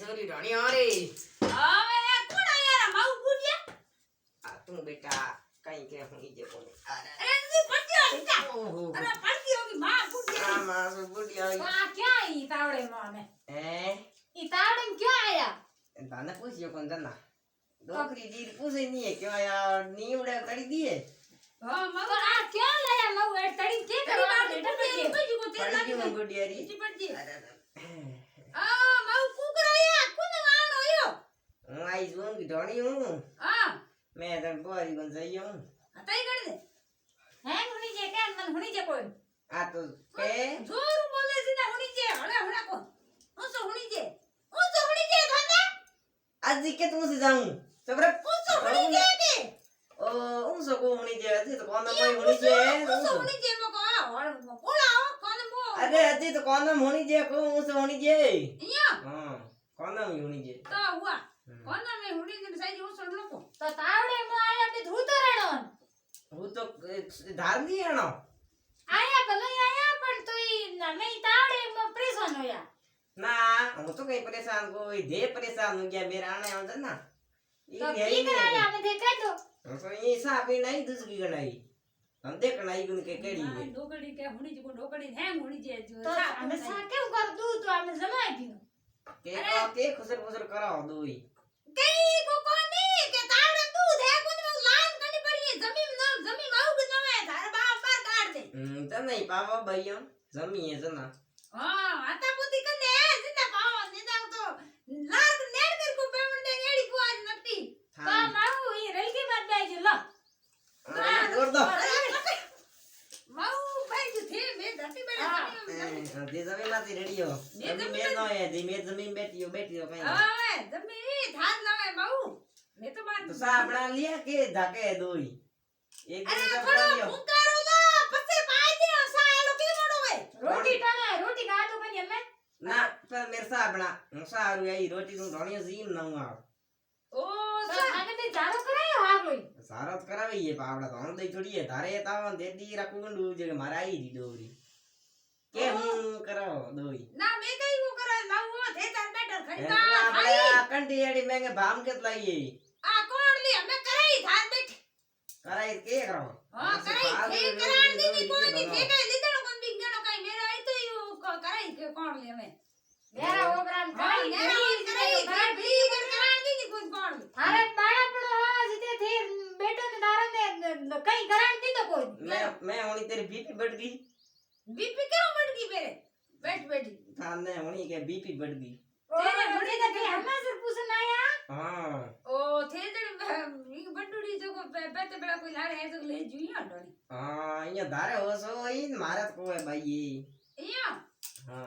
sorry ઢણી અરે હવે કોણ આયા માઉ ગુડિયા આ તું બેટા કઈ કે હું ઈ જે બોલે અરે તું પડ્યો સીતા ઓહો અરે પડતી હોગી માં ગુડિયા આ મારો બુડિયા આ ક્યાં ઈ તાવડે મોને હે ઈ તાવડે ક્યાં આયા તને પૂછ્યો કોણ તને ડોકરી દીર પૂછે નહીં કે આ નીવડે કરી દીએ હા મગર આ ક્યાં લાયા માઉ એ તડી કે કરવા દે ડબડી કોઈ કો તેલ પડી લાગી ગયું બુડિયા રી ઈ પડતી અરે આ માઉ કુકરાયા કોને વાણો આયો હું આઈ જોઉં કે ઢણી હું હા મેં તને બોરી કોણ જઈ હું હતાઈ કરી દે હે હુણી જે કે મન હુણી જે કોઈ આ તો કે જોરું બોલે છે ને હુણી જે હળે હળે કો હું તો હુણી જે ધંધા આજી કે તું સે જાઉં સબરે હું તો હુણી જે કે ઓ હું સો કો હુણી જે હતી તો કોણ મોય હુણી જે હું તો હુણી જે મકો હળ કોળા કોને મો અરે હતી તો કોણ હુણી જે કો હું સો હુણી જે અહીંયા હા કોણ હુણી જે તો હુઆ કોને મે હુણી જે સાઈ હું સોળ લોકો તો તાવડે મો આયા તે ધૂતો રેણો હું તો ધારદી આણો આયા ભલે આયા પણ તોય નમે તાવડે મો પ્રેસન હોયા ના હું તો કઈ પરેશાન કોઈ દે પરેશાન હો ગયા મેરા આને આવતા ના તો કી કરાયા અમે દેખા તો તો ये साबी नहीं दूसरी गणाई हम देख गणाई गुन के केड़ी है ડોકડી કે હુણી જે ડોકડી હે હુણી જે તો અમે સા કેમ કર દઉં તો અમે જમાઈ દીધું के खुसर खुसर कराओ दोई કઈ કો કોની કે તાવડે દૂધ હે કોને મે લાન કની પડી જમીન આવું કે નવે તારે બાપ બાર કાઢ દે त नहीं पावा भैया जमी है जना હા આતા પોતી કને જીતા પાવા જીતા તો લાગ નેડ કર કો પેમેન્ટ નેડી પુઆજ નટી કા માઉ ઈ રેલકી માં બેજો લો कर दो માઉ બેજો થે મે ધટી બેડા दे जमीन माती रेडी हो अभी मेर नो है दे मेर जमीन बैठी हो कहीं હા જમી ધાન લાવે માઉ મે તો માર तो सा बना लिया के धाके दोई एक दिन અરે का થોડો बना लिया ફૂંકારો લો પછી પાઈ દે સા એલો કે મોડો વે રોટી ટાણા રોટી ગાડો બની અમે ना पर मेरे सा बना सा आई रोटी तुम ढोनियो जीम ना हुआ ઓ સા આને તે જારો કરાયો હા કોઈ सारा तो करावी है पावड़ा तो हम दई छोड़ी है धारे तावन दे दी रखू गंडू जगह मारा आई दी दोरी के हूं कराओ दोई ના મે કઈ કો કરાય માઉ થે તાર બેટર ખરીદા આપણે ખાઈ આ કંટી એડી મેંગે ભામ કેત લાઈએ આ કોણ લી અમે કરાઈ ધાન બેઠ કરાઈ કે કરો હા કરાઈ થે કરાણ દીની કોઈ ની થે કઈ લીધણો કોણ બી ગણો કઈ મેરા આઈ તો યુ કરાઈ કે કોણ લે અમે મેરા ઓગરાન કરાઈ કરાઈ કરાઈ ભી કરાણ દીની કોઈ કોણ થારે બાળા પડો હા જીતે થે બેટો ને દારા ને કઈ કરાણ દીધો કોઈ मैं होनी तेरी बीपी बढ़ गई बीपी क्यों बढ़ गई मेरे बैठ बैठी थाने होनी के बीपी बढ़ गई तेरे बड़े का के हमें सर पूछन आया हां ओ थे जड़ी बंडुड़ी जो को पेते बड़ा कोई लाड़ है तो ले जुइया डोनी हां ये धारे हो सो इन मारत को है भाई ये इया हां